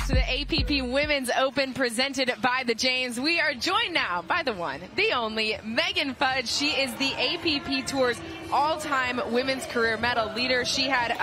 to the APP Women's Open presented by the James. We are joined now by the one, the only, Megan Fudge. She is the APP Tour's all-time women's career medal leader. She had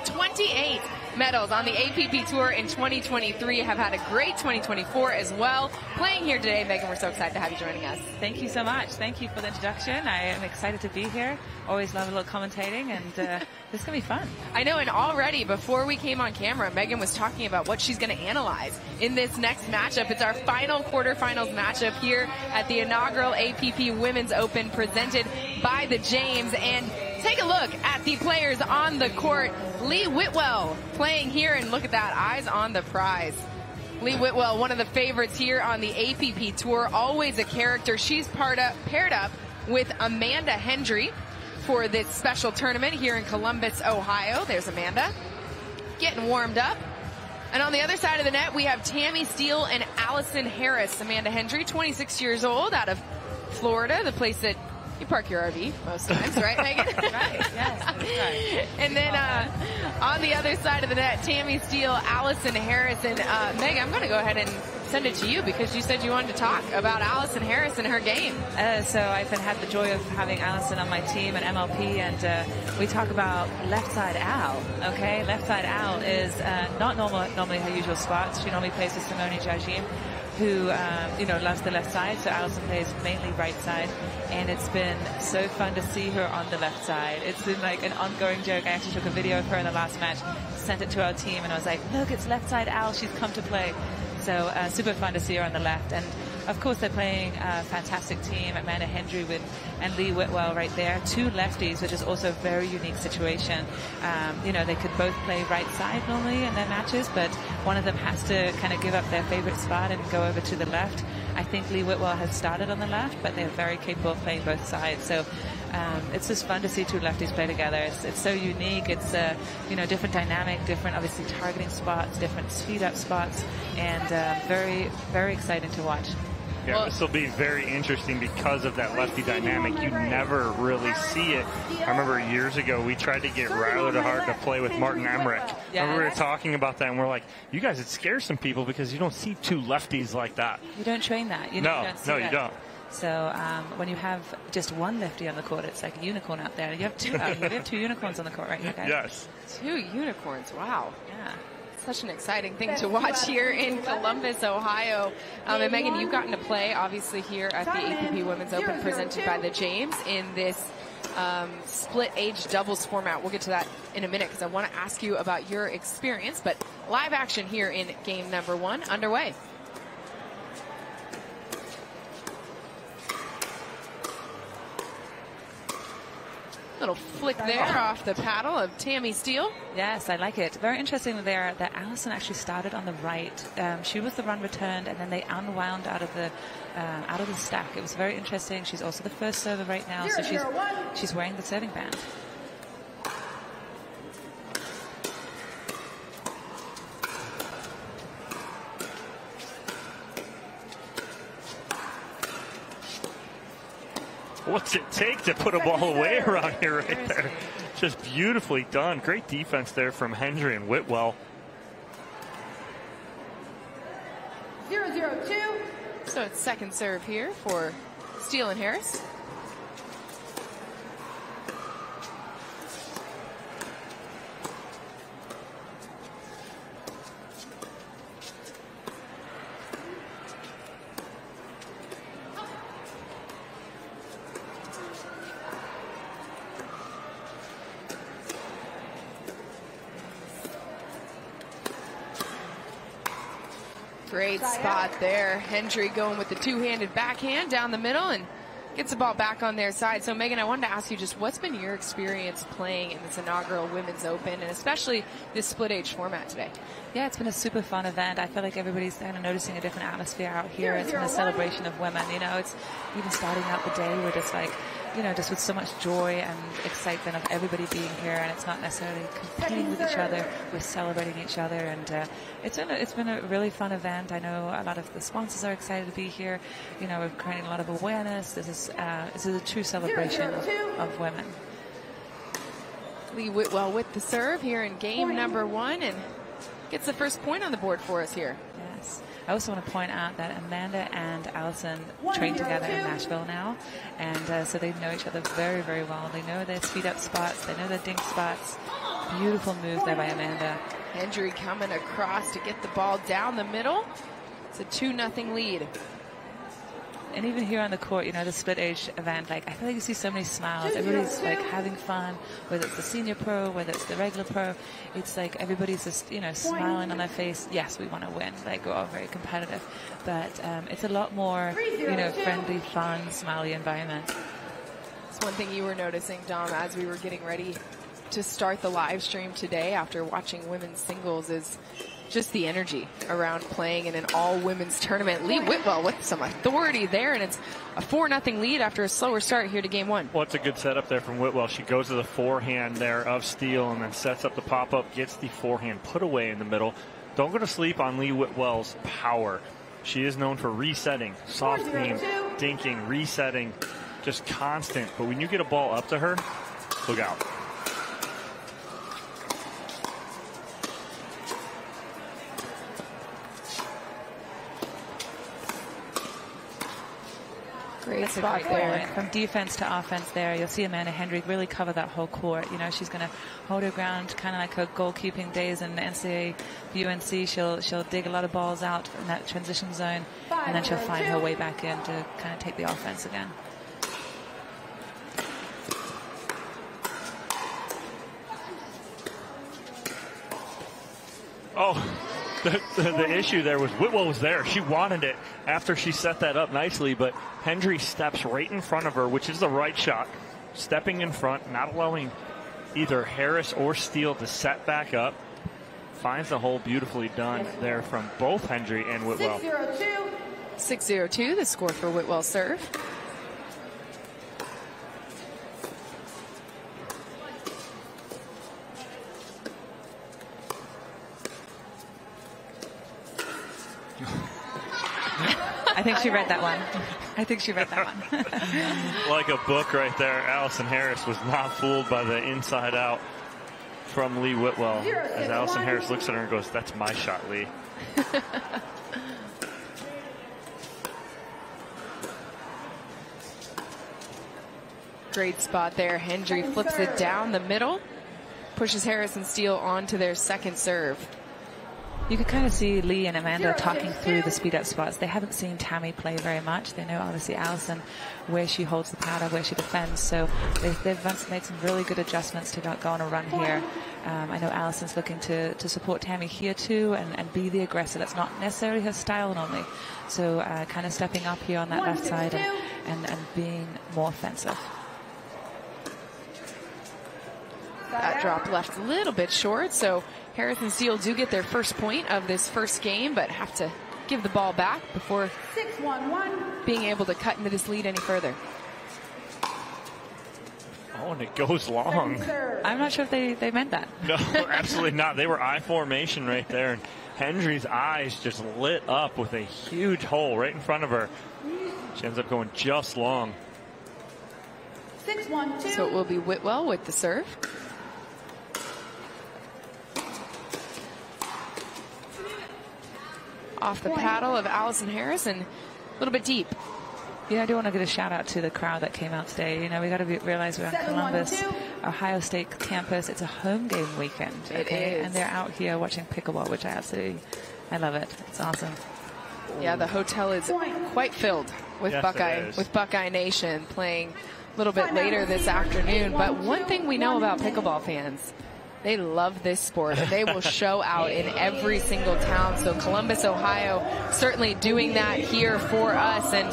28 medals on the APP Tour in 2023, have had a great 2024 as well. Playing here today, Megan, we're so excited to have you joining us. Thank you so much. Thank you for the introduction. I am excited to be here. Always love a little commentating, and this is going to be fun. I know, and already before we came on camera, Megan was talking about what she's going to analyze in this next matchup. It's our final quarterfinals matchup here at the inaugural APP Women's Open presented by the James. And take a look at the players on the court. Lee Whitwell playing here, and look at that, eyes on the prize. Lee Whitwell, one of the favorites here on the APP Tour, always a character. She's paired up with JamesIHendry for this special tournament here in Columbus, Ohio. There's Amanda getting warmed up. And on the other side of the net, we have Tammy Steele and Allison Harris. JamesIHendry, 26 years old, out of Florida, the place that you park your RV most times, right, Megan? Right, yes, that's right. And then on the other side of the net, Tammy Steele, Allison Harris, and Megan, I'm going to go ahead and send it to you because you said you wanted to talk about Allison Harris and her game. So I've had the joy of having Allison on my team at MLP, and we talk about left side Al, okay? Left side Al is not normally her usual spots. She normally plays with Simone Jajim, who loves the left side, so Allison plays mainly right side, and it's been so fun to see her on the left side. It's been like an ongoing joke. I actually took a video of her in the last match, sent it to our team, and I was like, look, it's left side Al, she's come to play. So super fun to see her on the left. And of course they're playing a fantastic team, JamesIHendry and Lee Whitwell right there, two lefties, which is also a very unique situation. They could both play right side normally in their matches, but one of them has to kind of give up their favorite spot and go over to the left. I think Lee Whitwell has started on the left, but they're very capable of playing both sides. So it's just fun to see two lefties play together. It's so unique. It's different dynamic, different obviously targeting spots, different speed up spots, and very, very exciting to watch. Yeah, this will be very interesting because of that lefty dynamic. You never really see it. I remember years ago we tried to get Riley DeHart to play with Martin Emmerich. Yes. And we were talking about that, and we're like, you guys, it scares some people because you don't see two lefties like that. You don't train that. You no, don't see you don't. So when you have just one lefty on the court, it's like a unicorn out there. You have two. You have two unicorns on the court right here, guys. Yes. Two unicorns. Wow. Yeah. Such an exciting thing to watch here in Columbus, Ohio. And Megan, you've gotten to play, obviously, here at the APP Women's Open presented by the James in this split age doubles format. We'll get to that in a minute because I want to ask you about your experience. But live action here in game number one underway. Little flick there off the paddle of Tammy Steele. Yes, I like it. Very interesting there that Allison actually started on the right. She was the run returned, and then they unwound out of the stack. It was very interesting. She's also the first server right now, so she's wearing the serving band. What's it take to put a ball away around here right there? Just beautifully done. Great defense there from Hendry and Whitwell. 0-0-2. So it's second serve here for Steele and Harris. Great spot there. Hendry going with the two-handed backhand down the middle and gets the ball back on their side. So, Megan, I wanted to ask you just what's been your experience playing in this inaugural Women's Open and especially this split-age format today? Yeah, it's been a super fun event. I feel like everybody's kind of noticing a different atmosphere out here. It's been a celebration of women. It's even starting out the day, we're just like, just with so much joy and excitement of everybody being here, and it's not necessarily competing with each other. We're celebrating each other, and it's been a really fun event. I know a lot of the sponsors are excited to be here. We're creating a lot of awareness. This is a true celebration of women. Lee Whitwell with the serve here in game number one, and gets the first point on the board for us here. Yes. I also want to point out that Amanda and Allison train together in Nashville now, and so they know each other very, very well. They know their speed up spots, they know their dink spots. Beautiful move there by Amanda. Hendry coming across to get the ball down the middle. It's a 2-0 lead. And even here on the court, you know, the split age event, like, I feel like you see so many smiles. Everybody's like having fun, whether it's the senior pro, whether it's the regular pro. It's like everybody's just, you know, smiling on their face. Yes, we want to win. Like, we're all very competitive. But it's a lot more, you know, friendly, fun, smiley environment. It's one thing you were noticing, Dom, as we were getting ready to start the live stream today after watching women's singles, is just the energy around playing in an all-women's tournament. Lee Whitwell with some authority there, and it's a 4-0 lead after a slower start here to game one. Well, it's a good setup there from Whitwell. She goes to the forehand there of Steele and then sets up the pop-up, gets the forehand put away in the middle. Don't go to sleep on Lee Whitwell's power. She is known for resetting, soft game, dinking, resetting, just constant. But when you get a ball up to her, look out. Great spot there. From defense to offense there, you'll see Amanda Hendry really cover that whole court. You know, she's going to hold her ground, kind of like her goalkeeping days in the NCAA UNC. She'll dig a lot of balls out in that transition zone, and then she'll find her way back in to kind of take the offense again. Oh. The issue there was Whitwell was there. She wanted it after she set that up nicely, but Hendry steps right in front of her, which is the right shot. Stepping in front, not allowing either Harris or Steele to set back up. Finds the hole beautifully done there from both Hendry and Whitwell. 6-0-2, the score for Whitwell's serve. I think she read that one. I think she read that one. Like a book right there. Allison Harris was not fooled by the inside out from Lee Whitwell. As Allison Harris looks at her and goes, "That's my shot, Lee." Great spot there. Hendry flips it down the middle, pushes Harris and Steele onto their second serve. You could kind of see Lee and Amanda talking through the speed up spots. They haven't seen Tammy play very much. They know obviously Allison, where she holds the powder, where she defends. So they've made some really good adjustments to go on a run here. I know Allison's looking to support Tammy here too and be the aggressor. That's not necessarily her style normally. So kind of stepping up here on that left side and being more offensive. That drop left a little bit short, so Harris and Steele do get their first point of this first game, but have to give the ball back before being able to cut into this lead any further. Oh, and it goes long. I'm not sure if they meant that. No, absolutely not. They were I formation right there, and Hendry's eyes just lit up with a huge hole right in front of her. She ends up going just long. 6-1-2. So it will be Whitwell with the serve. Off the paddle of Allison Harris and a little bit deep. Yeah, I do want to give a shout out to the crowd that came out today. You know, we got to realize we're on Columbus, Ohio State campus. It's a home game weekend. Okay, and they're out here watching pickleball, which I love it. It's awesome. Yeah, the hotel is quite filled with Buckeye Nation playing a little bit later this afternoon. But one thing we know about pickleball fans, they love this sport, and they will show out in every single town. So Columbus, Ohio, certainly doing that here for us. And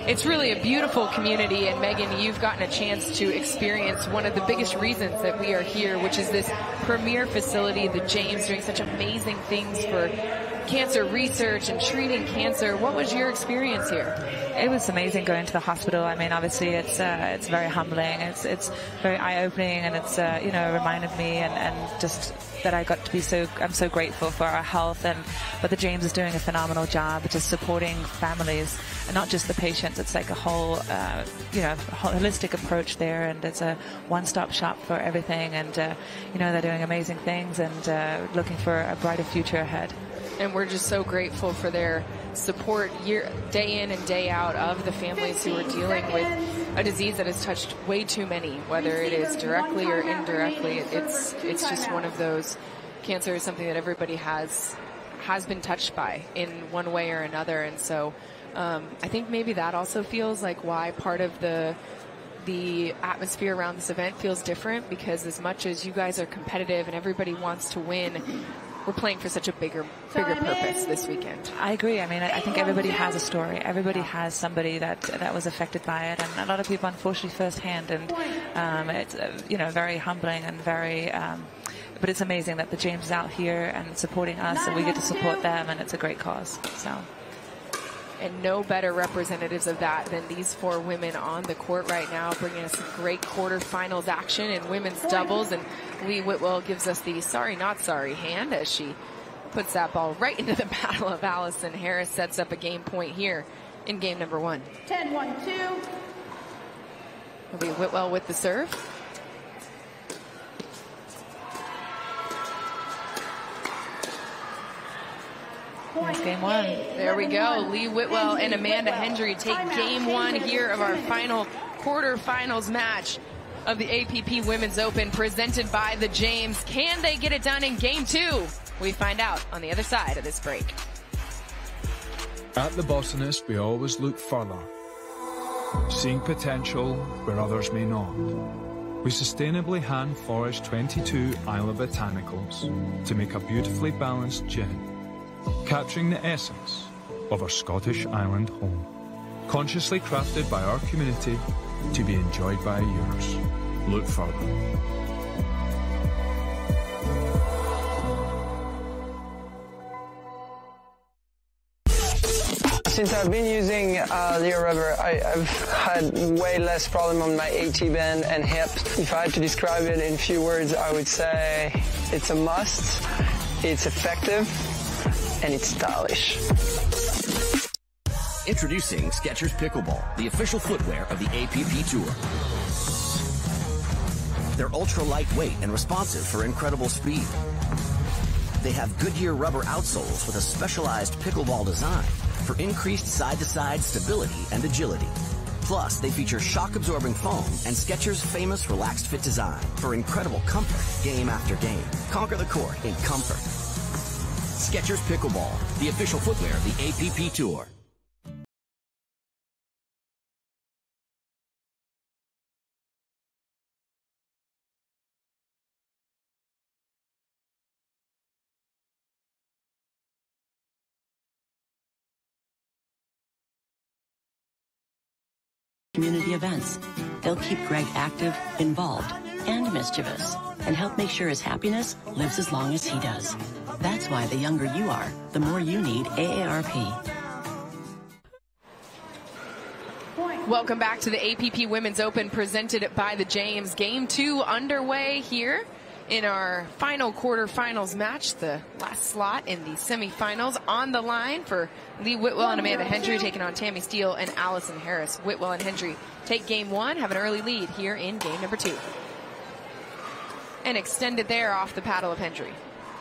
it's really a beautiful community. And Megan, you've gotten a chance to experience one of the biggest reasons that we are here, which is this premier facility, the James, doing such amazing things for cancer research and treating cancer. What was your experience here? It was amazing going to the hospital. I mean, obviously it's very humbling. It's very eye-opening, and it's you know, reminded me and just that I got to be I'm so grateful for our health, but the James is doing a phenomenal job just supporting families not just the patients. It's like a whole, holistic approach there, and it's a one-stop shop for everything. And they're doing amazing things and looking for a brighter future ahead. And we're just so grateful for their support day in and day out of the families who are dealing with a disease that has touched way too many, whether it is directly or indirectly. It's just one of those. Cancer is something that everybody has been touched by in one way or another. And so I think maybe that also feels like why part of the atmosphere around this event feels different, because as much as you guys are competitive and everybody wants to win, we're playing for such a bigger purpose this weekend. I agree. I mean, I think everybody has a story. Everybody has somebody that was affected by it, and a lot of people, unfortunately, firsthand. And it's very humbling and very. But it's amazing that the James is out here and supporting us, and we get to support them, and it's a great cause. So. And no better representatives of that than these 4 women on the court right now, bringing us some great quarterfinals action in women's doubles. And Lee Whitwell gives us the sorry, not sorry hand as she puts that ball right into the paddle of Allison Harris, sets up a game point here in game number 1. 10-1-2. It'll be Whitwell with the serve. Nice game 1. There we go. Lee Whitwell and Amanda Hendry take game 1 here of our final quarterfinals match of the APP Women's Open presented by the James. Can they get it done in game 2? We find out on the other side of this break. At the Botanist, we always look further, seeing potential where others may not. We sustainably hand forage 22 Isla Botanicals to make a beautifully balanced gin, capturing the essence of our Scottish island home. Consciously crafted by our community to be enjoyed by yours. Look further. Since I've been using Leo rubber, I've had way less problem on my AT band and hip. If I had to describe it in a few words, I would say it's a must, it's effective, and it's stylish. Introducing Skechers Pickleball, the official footwear of the APP Tour. They're ultra lightweight and responsive for incredible speed. They have Goodyear rubber outsoles with a specialized pickleball design for increased side-to-side stability and agility. Plus, they feature shock-absorbing foam and Skechers' famous relaxed fit design for incredible comfort game after game. Conquer the court in comfort. Skechers Pickleball, the official footwear of the APP Tour. Community events. They'll keep Greg active, involved, and mischievous, and help make sure his happiness lives as long as he does. That's why the younger you are, the more you need AARP. Welcome back to the APP Women's Open presented by the James. Game 2 underway here in our final quarterfinals match, the last slot in the semifinals. On the line for Lee Whitwell and Amanda Hendry, taking on Tammy Steele and Allison Harris. Whitwell and Hendry take game 1, have an early lead here in game number 2. And extended there off the paddle of Hendry.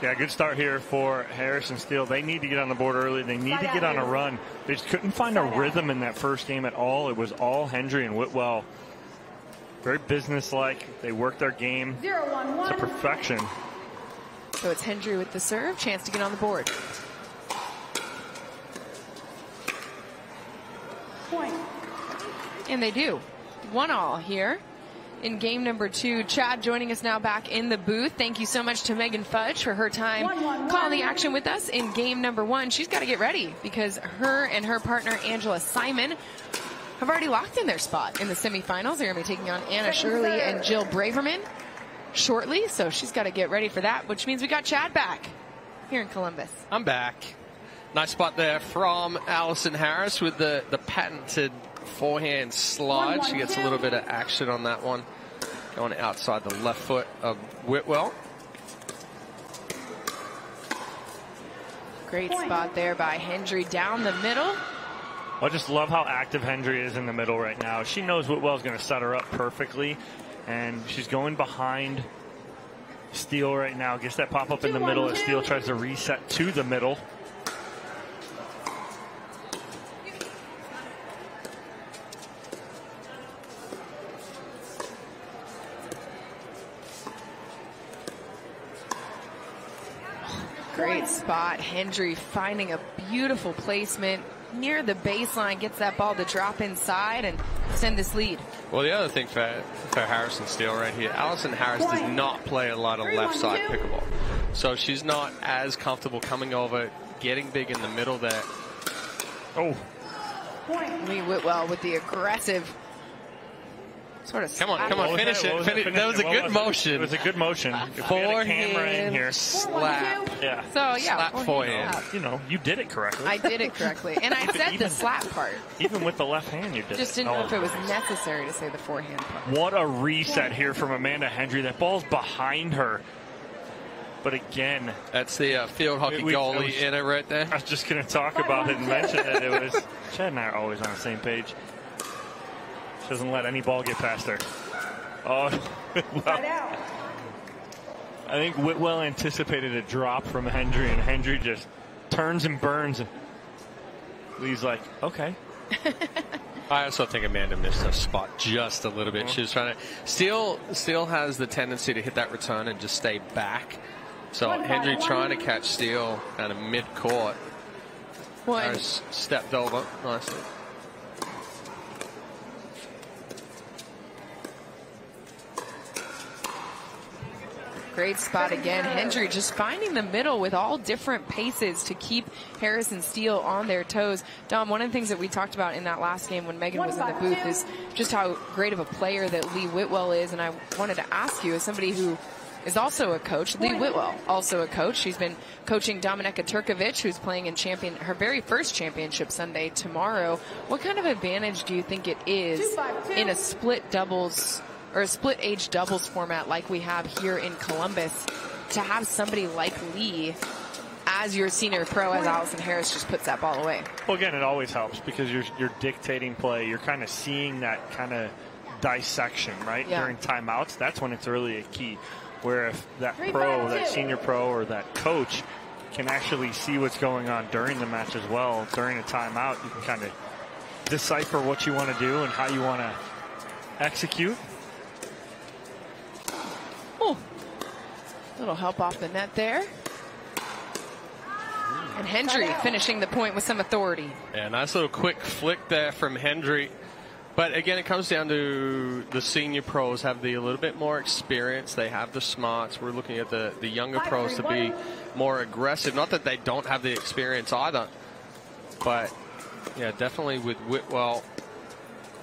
Yeah, good start here for Harris and Steele. They need to get on the board early. They need to get on a run. They just couldn't find a rhythm in that first game at all. It was all Hendry and Whitwell. Very businesslike. They work their game to perfection. So it's Hendry with the serve. Chance to get on the board. Point. And they do. 1-1 here in game number 2. Chad joining us now back in the booth. Thank you so much to Megan Fudge for her time calling the action with us in game number 1. She's got to get ready because her and her partner Angela Simon have already locked in their spot in the semifinals. They're going to be taking on Anna Shirley and Jill Braverman shortly, so she's got to get ready for that, which means we got Chad back here in Columbus. I'm back. Nice spot there from Allison Harris with the patented forehand slide. She gets a little bit of action on that one, going outside the left foot of Whitwell. Great spot there by Hendry down the middle. I just love how active Hendry is in the middle right now. She knows Whitwell's going to set her up perfectly, and she's going behind Steele right now. Gets that pop up in the middle as Steele tries to reset to the middle. Great spot. Hendry finding a beautiful placement near the baseline, gets that ball to drop inside and send this lead. Well, the other thing for Harrison Steele right here, Allison Harris does not play a lot of left side pickleball. So she's not as comfortable coming over, getting big in the middle there. Oh. Lee Whitwell with the aggressive sort of. Come on, finish it. That was a good motion. It was a good motion. Forehand in here. Slap. Yeah. So yeah, slap forehand. You know, you did it correctly. I did it correctly, and I said the slap part. Even with the left hand, you did. Just didn't know if it was necessary to say the forehand part. What a reset here from Amanda Hendry. That ball's behind her. But again, that's the field hockey goalie in it right there. I was just going to talk about it and mention that it was. Chad and I are always on the same page. She doesn't let any ball get past her. Oh, well, I think Whitwell anticipated a drop from Hendry, and Hendry just turns and burns. And Lee's like, okay. I also think Amanda missed her spot just a little bit. She was trying to. Steele has the tendency to hit that return and just stay back. So Hendry trying to catch Steele kind of mid-court. Harris stepped over nicely. Great spot again. Hendry just finding the middle with all different paces to keep Harris and Steele on their toes. Dom, one of the things that we talked about in that last game when Megan was in the booth is just how great of a player that Lee Whitwell is. And I wanted to ask you, as somebody who is also a coach, Lee Whitwell, also a coach. She's been coaching Dominika Turkovic, who's playing in her very first championship Sunday tomorrow. What kind of advantage do you think it is in a split doubles or a split age doubles format like we have here in Columbus to have somebody like Lee as your senior pro, as Allison Harris just puts that ball away? Well, again, it always helps because you're dictating play. You're kind of seeing that kind of dissection, right? Yeah. During timeouts, that's when it's really a key. Where if that pro, that senior pro, or that coach can actually see what's going on during the match as well, during a timeout, you can kind of decipher what you want to do and how you want to execute. Oh, little help off the net there. And Hendry finishing the point with some authority. Yeah, nice little quick flick there from Hendry. But again, it comes down to the senior pros have a little bit more experience. They have the smarts. We're looking at the younger pros to be more aggressive. Not that they don't have the experience either. But, yeah, definitely with Whitwell,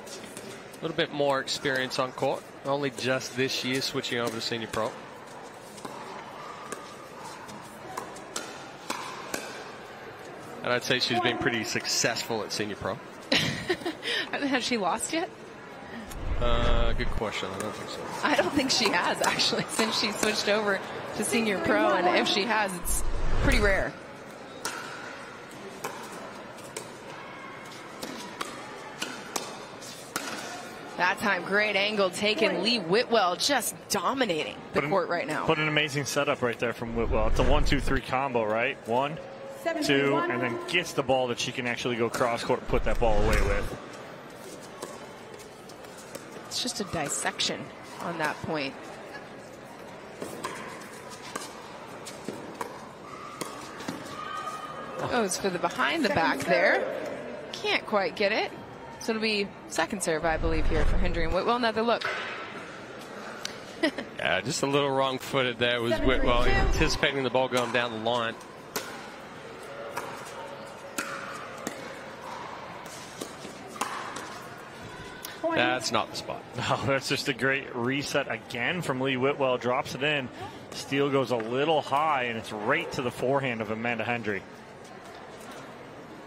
a little bit more experience on court. Only just this year switching over to senior pro. And I'd say she's been pretty successful at senior pro. Has she lost yet? Good question. I don't think so. I don't think she has, actually, since she switched over to senior pro. And if she has, it's pretty rare. That time, great angle taken. Lee Whitwell just dominating the court right now. What an amazing setup right there from Whitwell. It's a 1-2-3 combo, right? 1, 2, and then gets the ball that she can actually go cross court and put that ball away with. It's just a dissection on that point. Goes for the behind the back there. Can't quite get it. So it'll be second serve, I believe, here for Hendry and Whitwell. Another look. Yeah, just a little wrong-footed there was Whitwell, anticipating the ball going down the line. That's not the spot. No, that's just a great reset again from Lee Whitwell. Drops it in. Steele goes a little high, and it's right to the forehand of Amanda Hendry.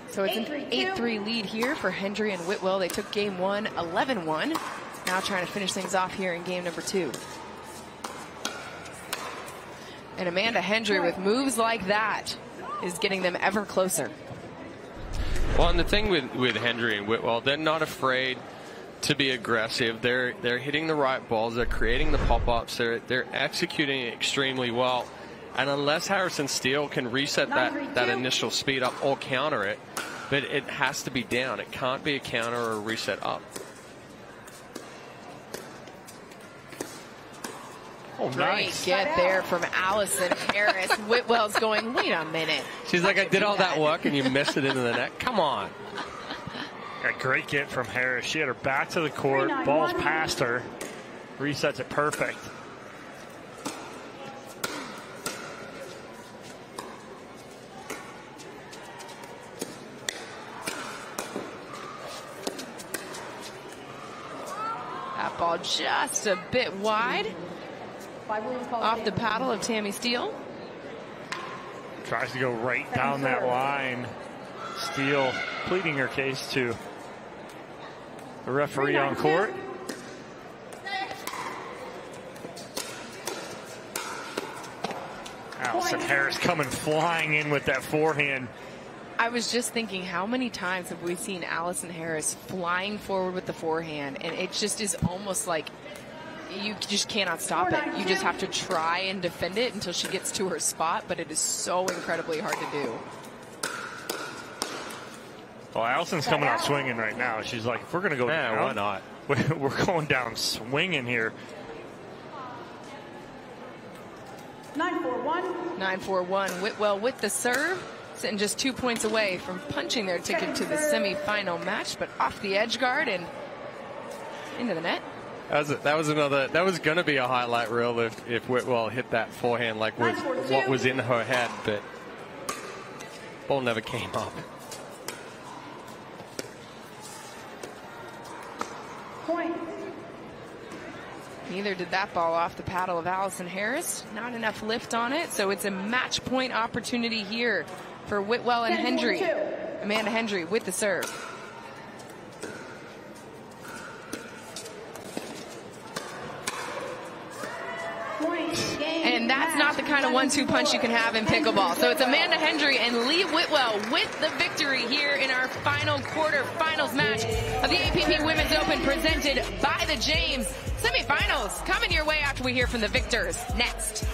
So it's an 8-3 lead here for Hendry and Whitwell. They took game one, 11-1. Now trying to finish things off here in game number 2. And Amanda Hendry with moves like that is getting them ever closer. Well, and the thing with Hendry and Whitwell, they're not afraid to be aggressive. They're hitting the right balls. They're creating the pop-ups. They're executing it extremely well. And unless Harris and Steele can reset that initial speed up or counter it, but it has to be down. It can't be a counter or a reset up. Oh, nice. Great get there from Allison Harris. Whitwell's going, wait a minute. She's like, I did all that work and you missed it into the net. Come on. A great get from Harris. She had her back to the court. Ball's past her. Resets it perfect. That ball just a bit wide. Off the paddle of Tammy Steele. Tries to go right down that line. Steele pleading her case to the referee on court. Allison Harris coming flying in with that forehand. I was just thinking, how many times have we seen Allison Harris flying forward with the forehand, and it just is almost like you just cannot stop it. You just have to try and defend it until she gets to her spot, but it is so incredibly hard to do. Well, Allison's coming out swinging right now. She's like, if we're going to go down, why not? We're going down swinging here. 9-4-1. 9-4-1. Whitwell with the serve, sitting just 2 points away from punching their ticket to the semifinal match, but off the edge guard and into the net. That was going to be a highlight reel if Whitwell hit that forehand like was what was in her head, but ball never came up. Point. Neither did that ball off the paddle of Allison Harris. Not enough lift on it, so it's a match point opportunity here for Whitwell and Hendry. Amanda Hendry with the serve. And that's not the kind of 1-2 punch you can have in pickleball. So it's Amanda Hendry and Lee Whitwell with the victory here in our final quarterfinals match of the APP Women's Open presented by the James. Semifinals coming your way after we hear from the victors next.